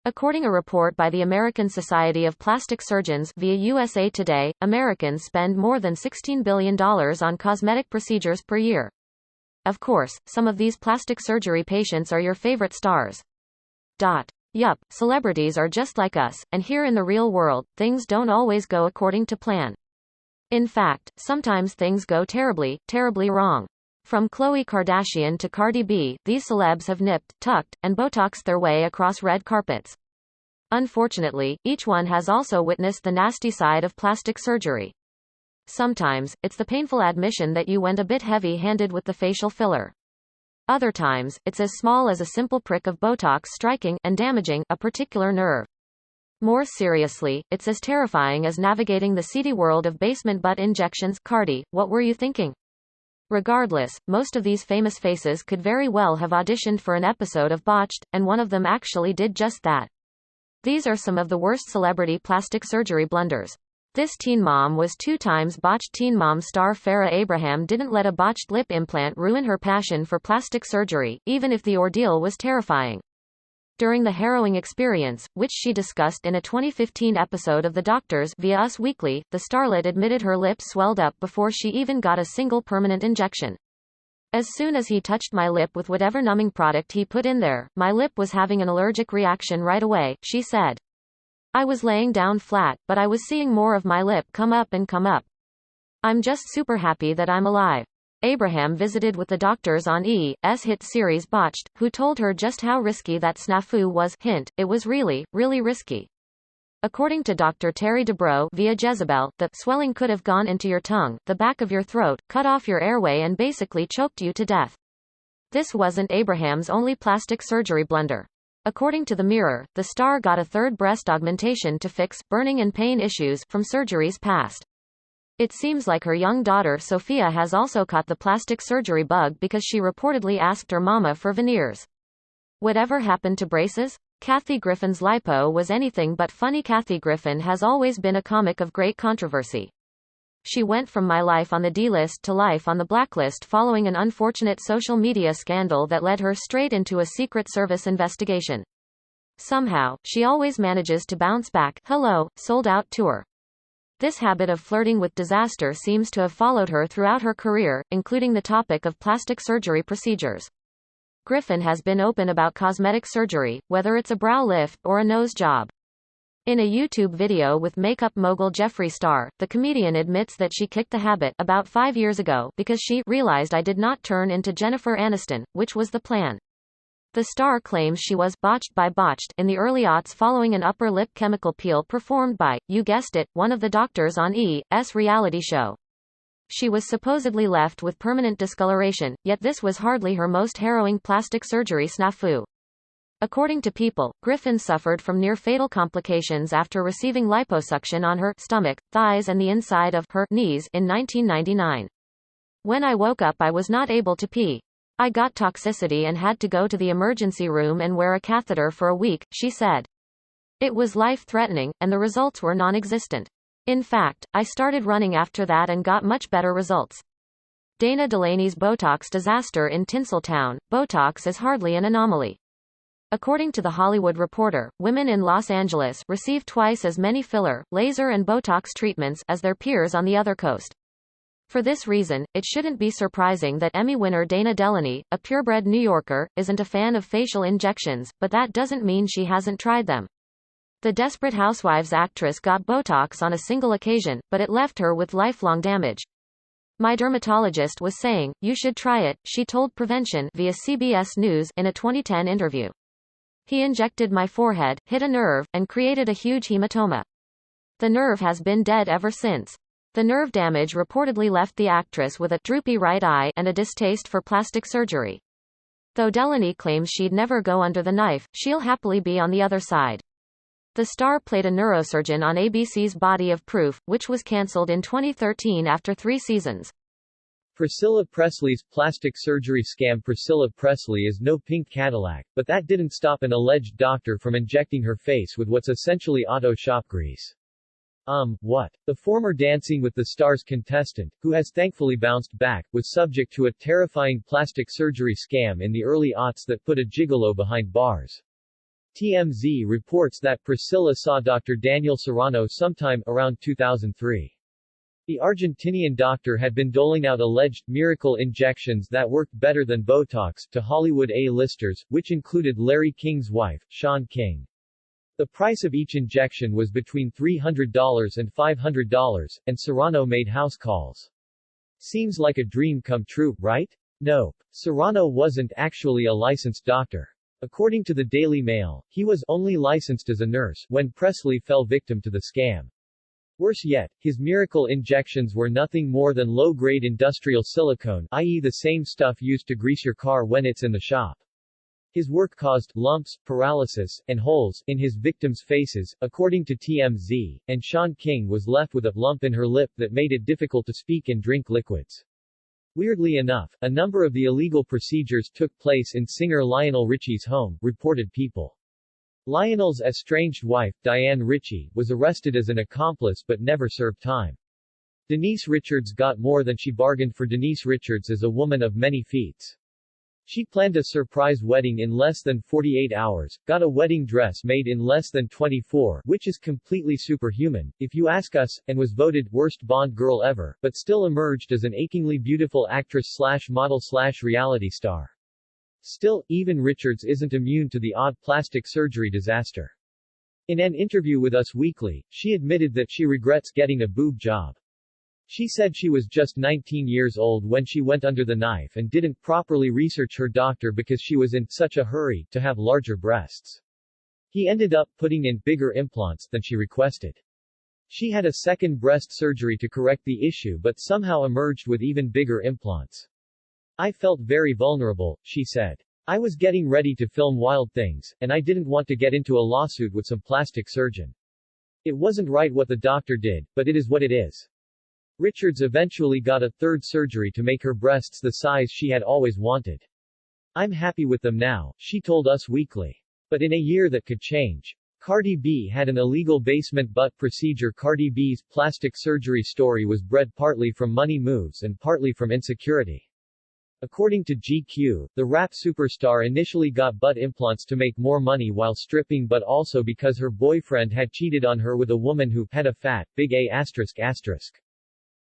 According to a report by the American Society of Plastic Surgeons via USA Today, Americans spend more than $16 billion on cosmetic procedures per year. Of course, some of these plastic surgery patients are your favorite stars. Yup, celebrities are just like us, and here in the real world, things don't always go according to plan. In fact, sometimes things go terribly, terribly wrong. From Khloe Kardashian to Cardi B, these celebs have nipped, tucked, and Botoxed their way across red carpets. Unfortunately, each one has also witnessed the nasty side of plastic surgery. Sometimes, it's the painful admission that you went a bit heavy-handed with the facial filler. Other times, it's as small as a simple prick of Botox striking and damaging a particular nerve. More seriously, it's as terrifying as navigating the seedy world of basement butt injections. Cardi, what were you thinking? Regardless, most of these famous faces could very well have auditioned for an episode of Botched, and one of them actually did just that. These are some of the worst celebrity plastic surgery blunders. This teen mom was 2 times botched. Teen Mom star Farrah Abraham didn't let a botched lip implant ruin her passion for plastic surgery, even if the ordeal was terrifying. During the harrowing experience, which she discussed in a 2015 episode of The Doctors via Us Weekly, the starlet admitted her lips swelled up before she even got a single permanent injection. As soon as he touched my lip with whatever numbing product he put in there, my lip was having an allergic reaction right away, she said. I was laying down flat, but I was seeing more of my lip come up and come up. I'm just super happy that I'm alive. Abraham visited with the doctors on E!'s hit series Botched, who told her just how risky that snafu was. Hint, it was really, really risky. According to Dr. Terry Dubrow via Jezebel, the swelling could have gone into your tongue, the back of your throat, cut off your airway and basically choked you to death. This wasn't Abraham's only plastic surgery blunder. According to The Mirror, the star got a 3rd breast augmentation to fix burning and pain issues from surgeries past. It seems like her young daughter Sophia has also caught the plastic surgery bug because she reportedly asked her mama for veneers. Whatever happened to braces? Kathy Griffin's lipo was anything but funny. Kathy Griffin has always been a comic of great controversy. She went from My Life on the D-list to life on the blacklist following an unfortunate social media scandal that led her straight into a Secret Service investigation. Somehow, she always manages to bounce back. Hello, sold-out tour. This habit of flirting with disaster seems to have followed her throughout her career, including the topic of plastic surgery procedures. Griffin has been open about cosmetic surgery, whether it's a brow lift or a nose job. In a YouTube video with makeup mogul Jeffree Star, the comedian admits that she kicked the habit about 5 years ago because she realized I did not turn into Jennifer Aniston, which was the plan. The star claims she was botched by Botched in the early aughts following an upper lip chemical peel performed by, you guessed it, one of the doctors on E!'s reality show. She was supposedly left with permanent discoloration, yet this was hardly her most harrowing plastic surgery snafu. According to People, Griffin suffered from near-fatal complications after receiving liposuction on her stomach, thighs and the inside of her knees in 1999. When I woke up I was not able to pee. I got toxicity and had to go to the emergency room and wear a catheter for a week, she said. It was life-threatening, and the results were non-existent. In fact, I started running after that and got much better results. Dana Delaney's Botox disaster in Tinseltown. Botox is hardly an anomaly. According to The Hollywood Reporter, women in Los Angeles receive twice as many filler, laser and Botox treatments as their peers on the other coast. For this reason, it shouldn't be surprising that Emmy winner Dana Delaney, a purebred New Yorker, isn't a fan of facial injections, but that doesn't mean she hasn't tried them. The Desperate Housewives actress got Botox on a single occasion, but it left her with lifelong damage. My dermatologist was saying, you should try it, she told Prevention via CBS News in a 2010 interview. He injected my forehead, hit a nerve, and created a huge hematoma. The nerve has been dead ever since. The nerve damage reportedly left the actress with a droopy right eye and a distaste for plastic surgery. Though Delaney claims she'd never go under the knife, she'll happily be on the other side. The star played a neurosurgeon on ABC's Body of Proof, which was cancelled in 2013 after 3 seasons. Priscilla Presley's plastic surgery scam. Priscilla Presley is no pink Cadillac, but that didn't stop an alleged doctor from injecting her face with what's essentially auto shop grease. What? The former Dancing with the Stars contestant, who has thankfully bounced back, was subject to a terrifying plastic surgery scam in the early aughts that put a gigolo behind bars. TMZ reports that Priscilla saw Dr. Daniel Serrano sometime around 2003. The Argentinian doctor had been doling out alleged miracle injections that worked better than Botox to Hollywood A-listers, which included Larry King's wife, Shawn King. The price of each injection was between $300 and $500, and Serrano made house calls. Seems like a dream come true, right? Nope. Serrano wasn't actually a licensed doctor. According to the Daily Mail, he was only licensed as a nurse when Presley fell victim to the scam. Worse yet, his miracle injections were nothing more than low-grade industrial silicone, i.e. the same stuff used to grease your car when it's in the shop. His work caused lumps, paralysis, and holes in his victims' faces, according to TMZ, and Shawn King was left with a lump in her lip that made it difficult to speak and drink liquids. Weirdly enough, a number of the illegal procedures took place in singer Lionel Richie's home, reported People. Lionel's estranged wife, Diane Richie, was arrested as an accomplice but never served time. Denise Richards got more than she bargained for. Denise Richards is a woman of many feats. She planned a surprise wedding in less than 48 hours, got a wedding dress made in less than 24, which is completely superhuman, if you ask us, and was voted worst Bond girl ever, but still emerged as an achingly beautiful actress/model/reality star. Still, even Richards isn't immune to the odd plastic surgery disaster. In an interview with Us Weekly, she admitted that she regrets getting a boob job. She said she was just 19 years old when she went under the knife and didn't properly research her doctor because she was in such a hurry to have larger breasts. He ended up putting in bigger implants than she requested. She had a second breast surgery to correct the issue but somehow emerged with even bigger implants. I felt very vulnerable, she said. I was getting ready to film Wild Things, and I didn't want to get into a lawsuit with some plastic surgeon. It wasn't right what the doctor did, but it is what it is. Richards eventually got a third surgery to make her breasts the size she had always wanted. I'm happy with them now, she told Us Weekly. But in a year that could change. Cardi B had an illegal basement butt procedure. Cardi B's plastic surgery story was bred partly from money moves and partly from insecurity. According to GQ, the rap superstar initially got butt implants to make more money while stripping but also because her boyfriend had cheated on her with a woman who had a fat, big A****.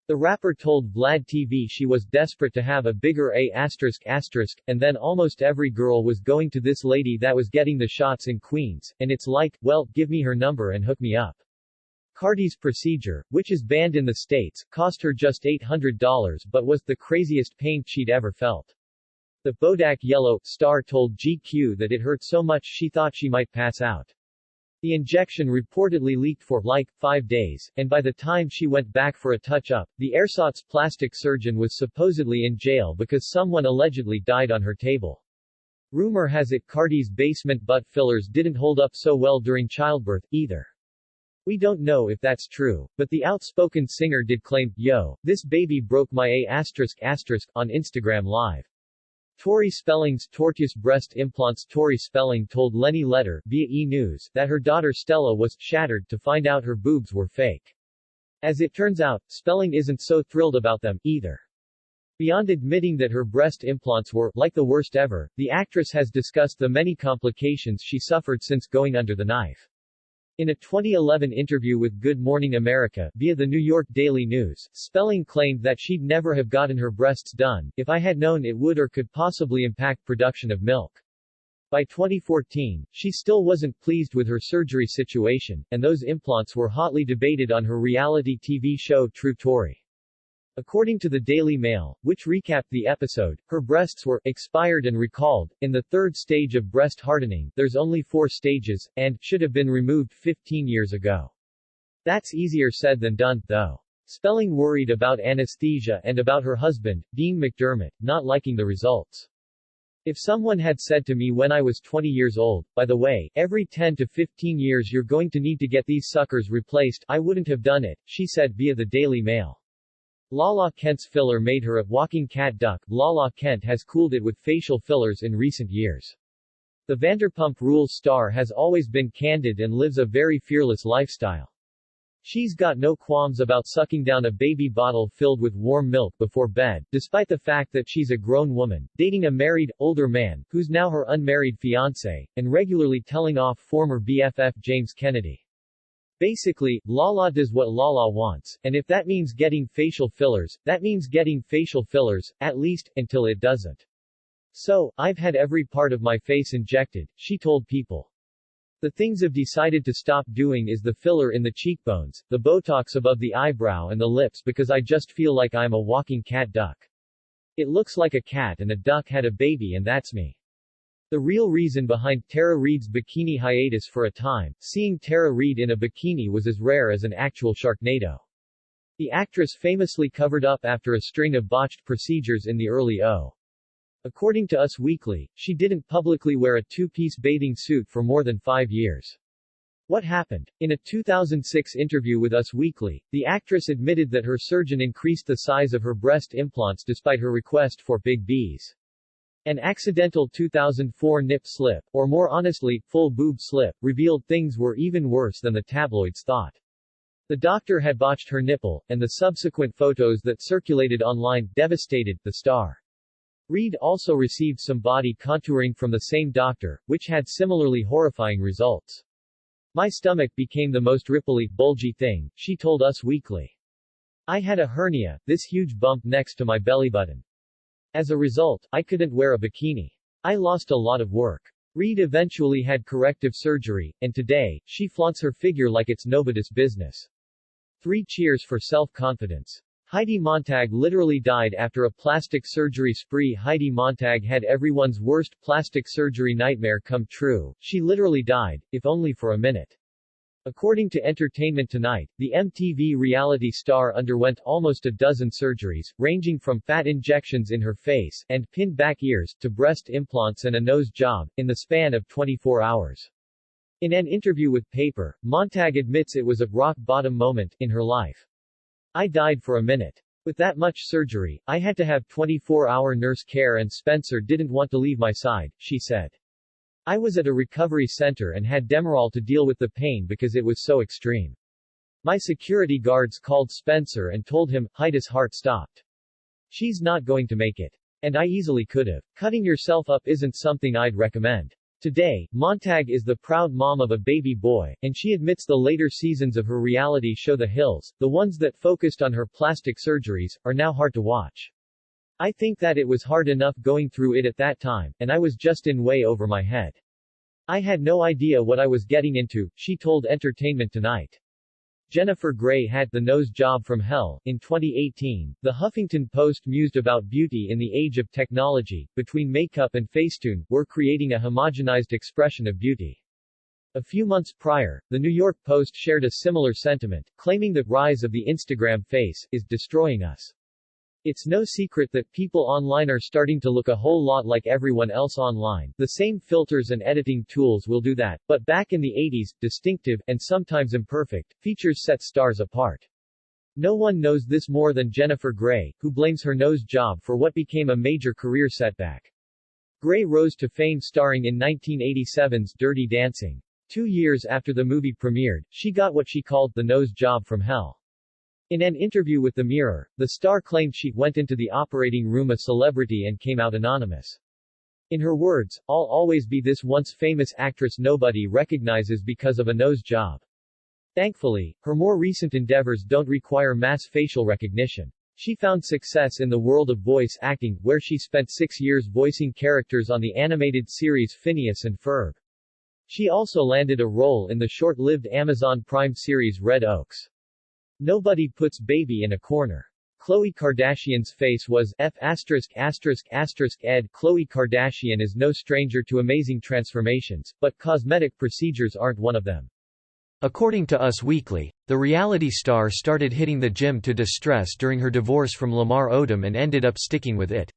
The rapper told Vlad TV she was desperate to have a bigger A****, and then almost every girl was going to this lady that was getting the shots in Queens, and it's like, well, give me her number and hook me up. Cardi's procedure, which is banned in the States, cost her just $800 but was the craziest pain she'd ever felt. The Bodak Yellow star told GQ that it hurt so much she thought she might pass out. The injection reportedly leaked for, 5 days, and by the time she went back for a touch-up, the ersatz plastic surgeon was supposedly in jail because someone allegedly died on her table. Rumor has it Cardi's basement butt fillers didn't hold up so well during childbirth, either. We don't know if that's true, but the outspoken singer did claim, "Yo, this baby broke my A****" on Instagram Live. Tori Spelling's tortuous breast implants. Tori Spelling told Lenny Letter, via E! News, that her daughter Stella was shattered to find out her boobs were fake. As it turns out, Spelling isn't so thrilled about them, either. Beyond admitting that her breast implants were, like the worst ever, the actress has discussed the many complications she suffered since going under the knife. In a 2011 interview with Good Morning America, via the New York Daily News, Spelling claimed that she'd never have gotten her breasts done, if I had known it would or could possibly impact production of milk. By 2014, she still wasn't pleased with her surgery situation, and those implants were hotly debated on her reality TV show True Tory. According to the Daily Mail, which recapped the episode, her breasts were expired and recalled. In the third stage of breast hardening, there's only 4 stages, and should have been removed 15 years ago. That's easier said than done, though. Spelling worried about anesthesia and about her husband, Dean McDermott, not liking the results. If someone had said to me when I was 20 years old, by the way, every 10 to 15 years you're going to need to get these suckers replaced, I wouldn't have done it, she said via the Daily Mail. Lala Kent's filler made her a walking cat duck. Lala Kent has cooled it with facial fillers in recent years. The Vanderpump Rules star has always been candid and lives a very fearless lifestyle. She's got no qualms about sucking down a baby bottle filled with warm milk before bed, despite the fact that she's a grown woman, dating a married, older man, who's now her unmarried fiancé, and regularly telling off former BFF James Kennedy. Basically, Lala does what Lala wants, and if that means getting facial fillers, that means getting facial fillers, at least, until it doesn't. So, I've had every part of my face injected, she told People. The things I've decided to stop doing is the filler in the cheekbones, the Botox above the eyebrow and the lips because I just feel like I'm a walking cat duck. It looks like a cat and a duck had a baby and that's me. The real reason behind Tara Reid's bikini hiatus for a time, seeing Tara Reid in a bikini was as rare as an actual Sharknado. The actress famously covered up after a string of botched procedures in the early 2000s. According to Us Weekly, she didn't publicly wear a two-piece bathing suit for more than 5 years. What happened? In a 2006 interview with Us Weekly, the actress admitted that her surgeon increased the size of her breast implants despite her request for big B's. An accidental 2004 nip slip, or more honestly, full boob slip, revealed things were even worse than the tabloids thought. The doctor had botched her nipple, and the subsequent photos that circulated online devastated the star. Reid also received some body contouring from the same doctor, which had similarly horrifying results. My stomach became the most ripply, bulgy thing, she told Us Weekly. I had a hernia, this huge bump next to my belly button. As a result, I couldn't wear a bikini. I lost a lot of work. Reid eventually had corrective surgery, and today, she flaunts her figure like it's nobody's business. 3 cheers for self-confidence. Heidi Montag literally died after a plastic surgery spree. Heidi Montag had everyone's worst plastic surgery nightmare come true. She literally died, if only for a minute. According to Entertainment Tonight, the MTV reality star underwent almost a dozen surgeries, ranging from fat injections in her face and pinned back ears to breast implants and a nose job, in the span of 24 hours. In an interview with Paper, Montag admits it was a rock-bottom moment in her life. I died for a minute. With that much surgery, I had to have 24-hour nurse care and Spencer didn't want to leave my side, she said. I was at a recovery center and had Demerol to deal with the pain because it was so extreme. My security guards called Spencer and told him, Heidi's heart stopped. She's not going to make it. And I easily could've. Cutting yourself up isn't something I'd recommend. Today, Montag is the proud mom of a baby boy, and she admits the later seasons of her reality show The Hills, the ones that focused on her plastic surgeries, are now hard to watch. I think that it was hard enough going through it at that time, and I was just in way over my head. I had no idea what I was getting into, she told Entertainment Tonight. Jennifer Grey had the nose job from hell. In 2018, The Huffington Post mused about beauty in the age of technology, between makeup and Facetune, we're creating a homogenized expression of beauty. A few months prior, The New York Post shared a similar sentiment, claiming the rise of the Instagram face is destroying us. It's no secret that people online are starting to look a whole lot like everyone else online. The same filters and editing tools will do that, but back in the 80s, distinctive, and sometimes imperfect, features set stars apart. No one knows this more than Jennifer Grey, who blames her nose job for what became a major career setback. Grey rose to fame starring in 1987's Dirty Dancing. 2 years after the movie premiered, she got what she called the nose job from hell. In an interview with The Mirror, the star claimed she went into the operating room a celebrity and came out anonymous. In her words, I'll always be this once famous actress nobody recognizes because of a nose job. Thankfully, her more recent endeavors don't require mass facial recognition. She found success in the world of voice acting, where she spent 6 years voicing characters on the animated series Phineas and Ferb. She also landed a role in the short-lived Amazon Prime series Red Oaks. Nobody puts baby in a corner. Khloe Kardashian's face was ed. Khloe Kardashian is no stranger to amazing transformations, but cosmetic procedures aren't one of them. According to Us Weekly, the reality star started hitting the gym to distress during her divorce from Lamar Odom and ended up sticking with it.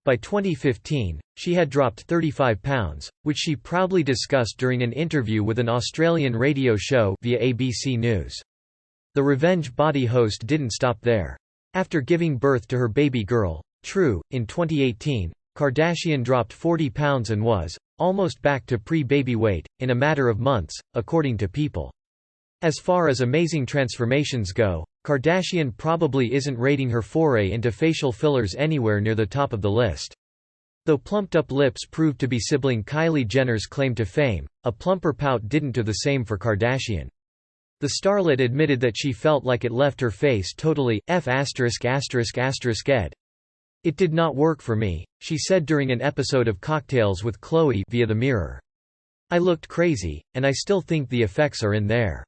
By 2015, she had dropped 35 pounds, which she proudly discussed during an interview with an Australian radio show via ABC News. The Revenge Body host didn't stop there. After giving birth to her baby girl, True, in 2018, Kardashian dropped 40 pounds and was almost back to pre-baby weight in a matter of months, according to People. As far as amazing transformations go, Kardashian probably isn't rating her foray into facial fillers anywhere near the top of the list. Though plumped-up lips proved to be sibling Kylie Jenner's claim to fame, a plumper pout didn't do the same for Kardashian. The starlet admitted that she felt like it left her face totally ed. It did not work for me, she said during an episode of Cocktails with Khloe via The Mirror. I looked crazy, and I still think the effects are in there.